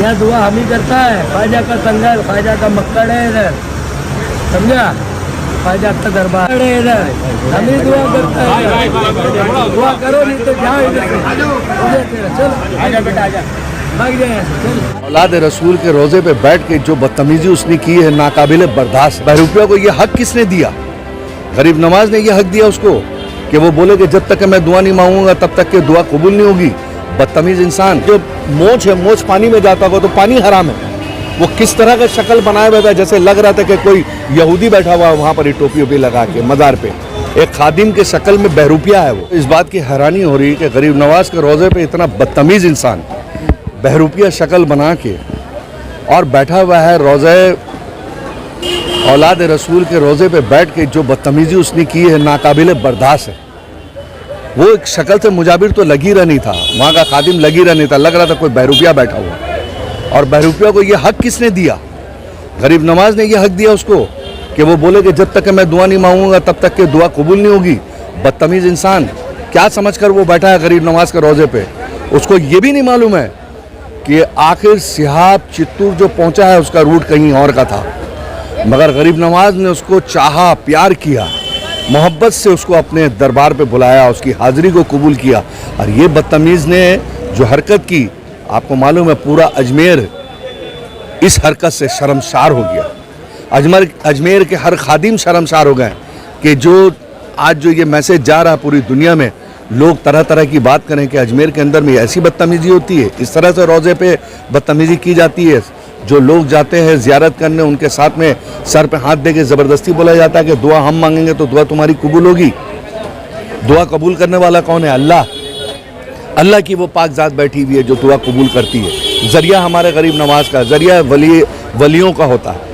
यहाँ दुआ हम ही करता है। ख्वाजा का संघर, ख्वाजा का मक्कड़ है इधर, समझा? ख्वाजा का दरबार है इधर, हम ही दुआ करता है। दुआ करो नहीं तो जाओ इधर से। चल आजा बेटा, आजा, भाग जाए। औलाद रसूल के रोजे पे बैठ के जो बदतमीजी उसने की है नाकाबिले बर्दाश्त। बहरूपिया को ये हक किसने दिया? गरीब नवाज ने ये हक दिया उसको कि वो बोले कि जब तक मैं दुआ नहीं मांगूंगा तब तक के दुआ कबूल नहीं होगी। बदतमीज इंसान। जो मोच है, मोच पानी में जाता होगा तो पानी हराम है। वो किस तरह का शक्ल बनाया हुआ था, जैसे लग रहा था कि कोई यहूदी बैठा हुआ है वहाँ पर टोपी वोपी लगा के मज़ार पे। एक खादिम के शक्ल में बहरूपिया है वो। इस बात की हैरानी हो रही है कि गरीब नवाज के रोज़े पे इतना बदतमीज इंसान बहरूपिया शक्ल बना के और बैठा हुआ है रोज़े औलाद रसूल के रोज़े पे बैठ के जो बदतमीजी उसने की है नाकाबिले बर्दाश्त है। वो एक शक्ल से मुजाबिर तो लग ही रहा नहीं था, वहाँ का खादिम लग ही रहा नहीं था, लग रहा था कोई बहरूपिया बैठा हुआ। और बहरूपिया को ये हक किसने दिया? गरीब नवाज ने ये हक दिया उसको कि वो बोले कि जब तक मैं दुआ नहीं मांगूंगा तब तक के दुआ कबूल नहीं होगी। बदतमीज इंसान। क्या समझकर वो बैठा है गरीब नवाज के रोज़े पे? उसको ये भी नहीं मालूम है कि आखिर सिहाब चित्तूर जो पहुँचा है उसका रूट कहीं और का था, मगर गरीब नवाज ने उसको चाहा, प्यार किया, मोहब्बत से उसको अपने दरबार पे बुलाया, उसकी हाज़िरी को कबूल किया। और ये बदतमीज़ ने जो हरकत की, आपको मालूम है पूरा अजमेर इस हरकत से शर्मसार हो गया। अजमेर के हर खादिम शर्मसार हो गए कि जो आज जो ये मैसेज जा रहा है पूरी दुनिया में, लोग तरह तरह की बात करें कि अजमेर के अंदर में ऐसी बदतमीज़ी होती है, इस तरह से रोज़े पे बदतमीज़ी की जाती है। जो लोग जाते हैं ज़ियारत करने, उनके साथ में सर पे हाथ दे के ज़बरदस्ती बोला जाता है कि दुआ हम मांगेंगे तो दुआ तुम्हारी कबूल होगी। दुआ कबूल करने वाला कौन है? अल्लाह। अल्लाह की वो पाक ज़ात बैठी हुई है जो दुआ कबूल करती है। ज़रिया हमारे गरीब नवाज का ज़रिया वलियों का होता है।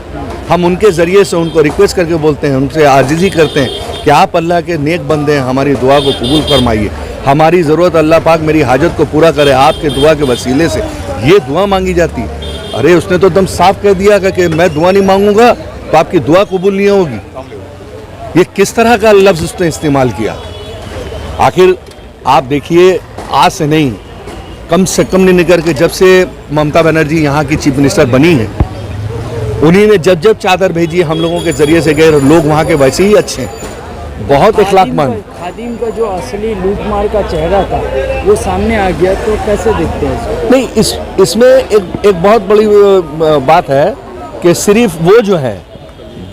हम उनके ज़रिए से उनको रिक्वेस्ट करके बोलते हैं, उनसे आजिज़ी करते हैं कि आप अल्लाह के नेक बंदे हैं, हमारी दुआ को कबूल फरमाइए, हमारी ज़रूरत अल्लाह पाक मेरी हाजत को पूरा करे, आपके दुआ के वसीले से ये दुआ मांगी जाती है। अरे उसने तो एकदम साफ कह दिया कि मैं दुआ नहीं मांगूंगा तो आपकी दुआ कबूल नहीं होगी। ये किस तरह का लफ्ज़ उसने इस्तेमाल किया? आखिर आप देखिए, आज से नहीं, कम से कम नहीं निकल के जब से ममता बनर्जी यहाँ की चीफ मिनिस्टर बनी है, उन्हीं ने जब जब चादर भेजी हम लोगों के ज़रिए से गए, लोग वहाँ के वैसे ही अच्छे हैं, बहुत अखलाकमंद। खादिम का जो असली लूटमार का चेहरा था वो सामने आ गया, तो कैसे देखते हैं इसको? नहीं, इसमें एक बहुत बड़ी बात है कि सिर्फ वो जो है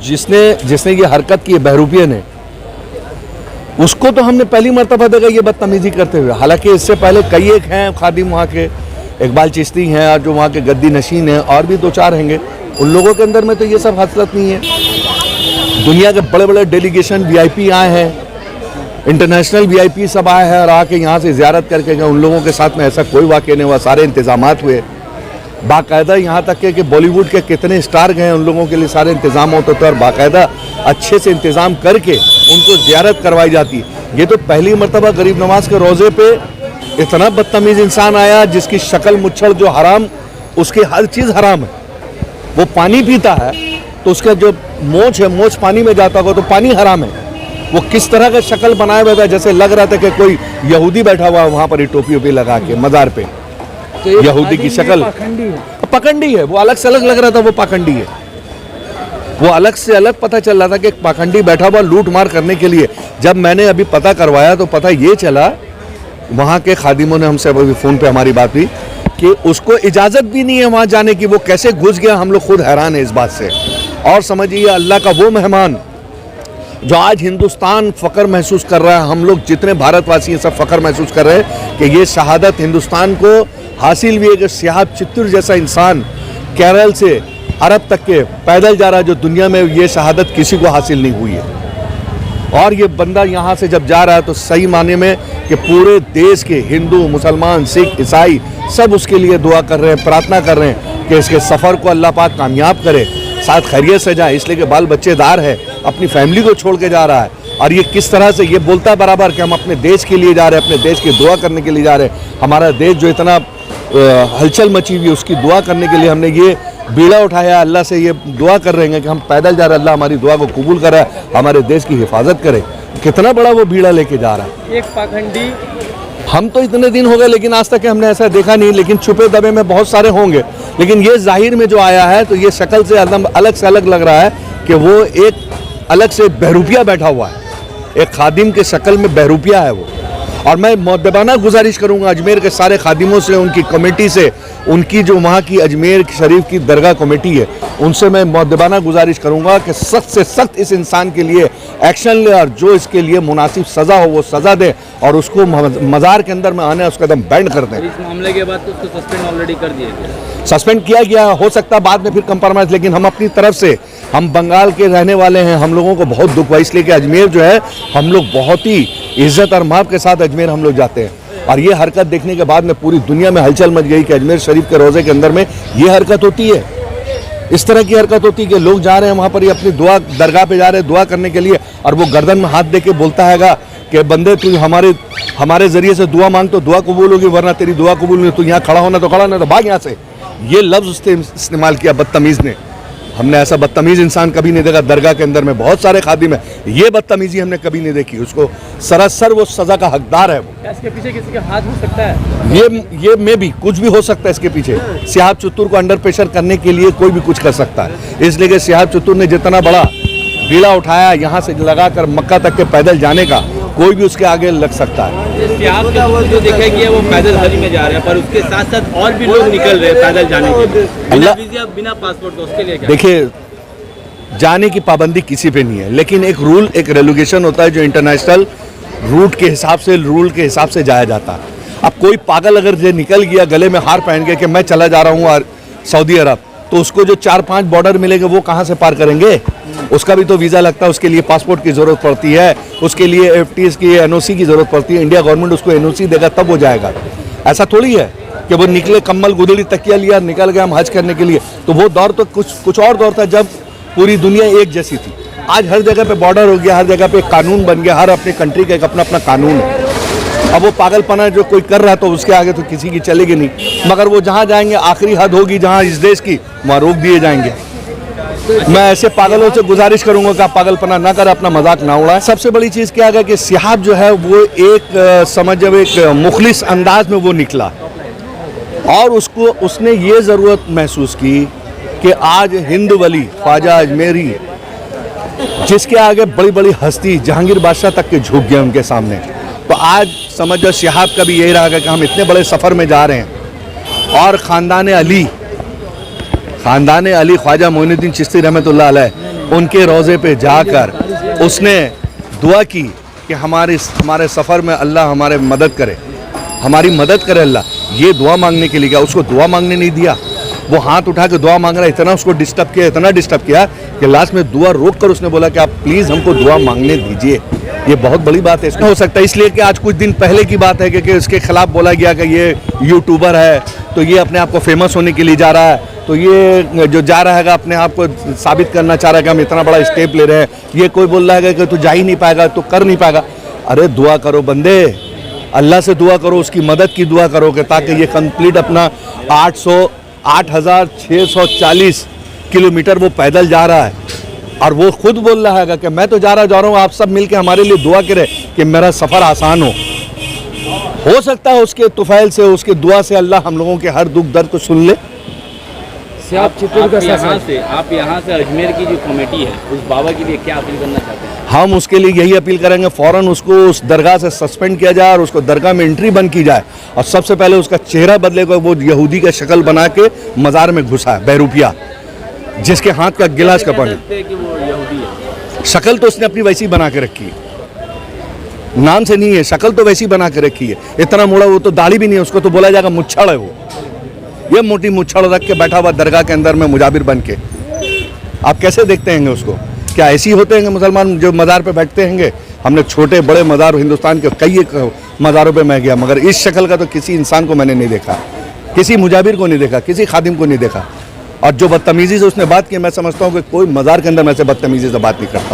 जिसने ये हरकत की है बहरूपिया ने, उसको तो हमने पहली मर्तबा देखा ये बदतमीजी करते हुए। हालांकि इससे पहले कई एक हैं खादिम वहाँ के, इकबाल चिश्ती हैं और जो वहाँ के गद्दी नशीन हैं, और भी दो चार हैंगे। उन लोगों के अंदर में तो ये सब हसलत नहीं है। दुनिया के बड़े बड़े डेलीगेशन VIP आए हैं, इंटरनेशनल VIP सब आए हैं और आके यहाँ से ज़ियारत करके गए। उन लोगों के साथ में ऐसा कोई वाक़या नहीं हुआ, सारे इंतज़ामात हुए बाकायदा। यहाँ तक कि बॉलीवुड के कितने स्टार गए, उन लोगों के लिए सारे इंतज़ाम होते थे और बाकायदा अच्छे से इंतज़ाम करके उनको ज़ियारत करवाई जाती। ये तो पहली मरतबा गरीब नवाज के रोज़े पे इतना बदतमीज़ इंसान आया जिसकी शक्ल मुच्छड़ जो हराम, उसकी हर चीज़ हराम है। वो पानी पीता है तो उसका जो मोच है, मोच पानी में जाता होगा तो पानी हराम है। वो किस तरह का शक्ल बनाया हुआ था, जैसे लग रहा था कि कोई यहूदी बैठा हुआ है वहाँ पर टोपी वोपी लगा के मज़ार पे। तो यहूदी की शक्ल पाखंडी है, वो अलग से अलग लग रहा था, वो पाखंडी है। वो अलग से अलग पता चल रहा था कि एक पाखंडी बैठा हुआ लूट मार करने के लिए। जब मैंने अभी पता करवाया तो पता ये चला, वहाँ के खादिमों ने हमसे अभी फ़ोन पे हमारी बात हुई कि उसको इजाज़त भी नहीं है वहाँ जाने की। वो कैसे घुस गया, हम लोग खुद हैरान है इस बात से। और समझिए अल्लाह का वो मेहमान जो आज हिंदुस्तान फ़ख्र महसूस कर रहा है, हम लोग जितने भारतवासी हैं सब फ़ख्र महसूस कर रहे हैं कि ये शहादत हिंदुस्तान को हासिल हुई है कि सिहाब चित्तूर जैसा इंसान केरल से अरब तक के पैदल जा रहा है, जो दुनिया में ये शहादत किसी को हासिल नहीं हुई है। और ये बंदा यहाँ से जब जा रहा है तो सही माने में कि पूरे देश के हिंदू, मुसलमान, सिख, ईसाई सब उसके लिए दुआ कर रहे हैं, प्रार्थना कर रहे हैं कि इसके सफ़र को अल्लाह पाक कामयाब करे, साथ खैरियत से जाए, इसलिए कि बाल बच्चेदार है, अपनी फैमिली को छोड़ के जा रहा है। और ये किस तरह से ये बोलता है बराबर कि हम अपने देश के लिए जा रहे हैं, अपने देश की दुआ करने के लिए जा रहे हैं। हमारा देश जो इतना हलचल मची हुई है उसकी दुआ करने के लिए हमने ये बीड़ा उठाया, अल्लाह से ये दुआ कर रहे हैं कि हम पैदल जा रहे हैं, अल्लाह हमारी दुआ को कबूल करे, हमारे देश की हिफाजत करे। कितना बड़ा वो बीड़ा लेके जा रहा है। एक पाखंडी, हम तो इतने दिन हो गए लेकिन आज तक हमने ऐसा देखा नहीं, लेकिन छुपे दबे में बहुत सारे होंगे। लेकिन ये जाहिर में जो आया है तो ये शक्ल से एकदम अलग से अलग लग रहा है कि वो एक अलग से बहरूपिया बैठा हुआ है, एक खादिम के शक्ल में बहरूपिया है वो। और मैं मुअद्दबाना गुजारिश करूंगा अजमेर के सारे खादिमों से, उनकी कमेटी से, उनकी जो वहाँ की अजमेर शरीफ की दरगाह कमेटी है, उनसे मैं मुअद्दबाना गुजारिश करूंगा कि सख्त से सख्त इस इंसान के लिए एक्शन ले और जो इसके लिए मुनासिब सज़ा हो वो सज़ा दे और उसको मज़ार के अंदर में आने उसका एकदम बैंड कर दें। इस मामले के बाद तो उसको सस्पेंड ऑलरेडी कर दिया गया, सस्पेंड किया गया, हो सकता है बाद में फिर कंप्रोमाइज़, लेकिन हम अपनी तरफ से, हम बंगाल के रहने वाले हैं, हम लोगों को बहुत दुख हुआ, इसलिए कि अजमेर जो है हम लोग बहुत ही इज्जत और माप के साथ अजमेर हम लोग जाते हैं। और ये हरकत देखने के बाद में पूरी दुनिया में हलचल मच गई कि अजमेर शरीफ के रोज़े के अंदर में ये हरकत होती है, इस तरह की हरकत होती है कि लोग जा रहे हैं वहाँ पर, ये अपनी दुआ दरगाह पे जा रहे हैं दुआ करने के लिए, और वो गर्दन में हाथ दे के बोलता हैगा कि बंदे तू हमारे ज़रिए से दुआ मांग तो दुआ कबूल होगी, वरना तेरी दुआ कबूल नहीं, तू यहाँ खड़ा होना तो खड़ा, ना तो भाग यहाँ से। ये लफ्ज़ उसने इस्तेमाल किया बदतमीज़ ने। हमने ऐसा बदतमीज़ इंसान कभी नहीं देखा, दरगाह के अंदर में बहुत सारे खादिम है, ये बदतमीज़ी हमने कभी नहीं देखी। उसको सरासर वो सज़ा का हकदार है। क्या इसके पीछे किसी का हाथ हो सकता है? ये में भी कुछ भी हो सकता है इसके पीछे। सिहाब चतुर को अंडर प्रेशर करने के लिए कोई भी कुछ कर सकता है, इसलिए कि सिहाब चतुर ने जितना बड़ा बीड़ा उठाया यहाँ से लगाकर मक्का तक के पैदल जाने का, कोई भी उसके आगे लग सकता है। सिहाब चतुर जो देखा गया वो पैदल हरी में जा रहे हैं, पर उसके साथ साथ और भी लोग निकल रहे हैं पैदल जाने के लिए, बिना पासपोर्ट, उसके लिए क्या? देखिए, जाने की पाबंदी किसी पे नहीं है, लेकिन एक रूल, एक रेगुलेशन होता है जो इंटरनेशनल रूट के हिसाब से, रूल के हिसाब से जाया जाता है। अब कोई पागल अगर जो निकल गया गले में हार पहन के कि मैं चला जा रहा हूँ सऊदी अरब, तो उसको जो 4-5 बॉर्डर मिलेंगे वो कहाँ से पार करेंगे? उसका भी तो वीज़ा लगता है, उसके लिए पासपोर्ट की ज़रूरत पड़ती है, उसके लिए FTS की NOC की ज़रूरत पड़ती है। इंडिया गवर्नमेंट उसको NOC देगा तब वो जाएगा। ऐसा थोड़ी है कि वो निकले कम्बल गुदड़ी तकिया लिया निकल गया हम हज करने के लिए। तो वो दौर तो कुछ और दौर था जब पूरी दुनिया एक जैसी थी। आज हर जगह पे बॉर्डर हो गया, हर जगह पे कानून बन गया, हर अपने कंट्री का एक अपना अपना कानून है। अब वो पागलपना जो कोई कर रहा है तो उसके आगे तो किसी की चलेगी नहीं, मगर वो जहाँ जाएंगे आखिरी हद होगी जहाँ इस देश की, वहाँ रोक दिए जाएंगे। मैं ऐसे पागलों से गुजारिश करूंगा कि आप पागलपना ना कर, अपना मजाक ना उड़ाएं। सबसे बड़ी चीज़ क्या है कि सिहाब जो है वो एक समझ जब एक मुखलिस अंदाज में वो निकला और उसने ये ज़रूरत महसूस की कि आज हिंद वली ख्वाजा अजमेरी, जिसके आगे बड़ी बड़ी हस्ती जहांगीर बादशाह तक के झुक गए उनके सामने, तो आज समझो सिहाब का भी यही रहा कि हम इतने बड़े सफ़र में जा रहे हैं और ख़ानदान अली ख्वाजा मोइनुद्दीन चिश्ती रहमतुल्लाह अलैह उनके रोज़े पे जाकर उसने दुआ की कि हमारे सफ़र में अल्लाह हमारे मदद करे, हमारी मदद करे अल्लाह। ये दुआ मांगने के लिए गया, उसको दुआ मांगने नहीं दिया, वो हाथ उठा के दुआ मांग रहा है। इतना उसको डिस्टर्ब किया, इतना डिस्टर्ब किया कि लास्ट में दुआ रोक कर उसने बोला कि आप प्लीज़ हमको दुआ मांगने दीजिए। ये बहुत बड़ी बात है, इसमें हो सकता है इसलिए कि आज कुछ दिन पहले की बात है कि इसके खिलाफ बोला गया कि ये यूट्यूबर है, तो ये अपने आप को फेमस होने के लिए जा रहा है, तो ये जो जा रहा है अपने आप को साबित करना चाह रहा है कि हम इतना बड़ा स्टेप ले रहे हैं। ये कोई बोल रहा है कि तू जा ही नहीं पाएगा, तो कर नहीं पाएगा। अरे दुआ करो बंदे, अल्लाह से दुआ करो, उसकी मदद की दुआ करो कि ताकि ये कंप्लीट अपना 8,640 किलोमीटर वो पैदल जा रहा है और वो खुद बोल रहा है कि मैं तो जा रहा हूँ, आप सब मिलके हमारे लिए दुआ करें कि मेरा सफ़र आसान हो सकता है उसके तुफैल से, उसके दुआ से अल्लाह हम लोगों के हर दुख दर्द को सुन ले। आप यहाँ से अजमेर की जो कमेटी है उस बाबा के लिए क्या अपील करना चाहते हैं? हम उसके लिए यही अपील करेंगे फ़ौरन उसको उस दरगाह से सस्पेंड किया जाए और उसको दरगाह में एंट्री बंद की जाए और सबसे पहले उसका चेहरा बदलेगा, वो यहूदी का शक्ल बना के मज़ार में घुसा है, बहरूपिया जिसके हाथ का गिलास का पानी। शक्ल तो उसने अपनी वैसी बना के रखी है, नाम से नहीं है, शक्ल तो वैसी बना के रखी है। इतना मुड़ा, वो तो दाढ़ी भी नहीं है, उसको तो बोला जाएगा मुच्छड़ है। वो ये मोटी मुच्छड़ रख के बैठा हुआ दरगाह के अंदर में मुजाबिर बन के, आप कैसे देखते हैं उसको? क्या ऐसे ही होते हैं मुसलमान जो मज़ार पे बैठते हैं? हमने छोटे बड़े मज़ार हिंदुस्तान के कई मज़ारों पे मैं गया, मगर इस शक्ल का तो किसी इंसान को मैंने नहीं देखा, किसी मुजाबिर को नहीं देखा, किसी खादिम को नहीं देखा। और जो बदतमीज़ी से उसने बात की, मैं समझता हूँ कि कोई मज़ार के अंदर में से बदतमीज़ी से बात नहीं करता।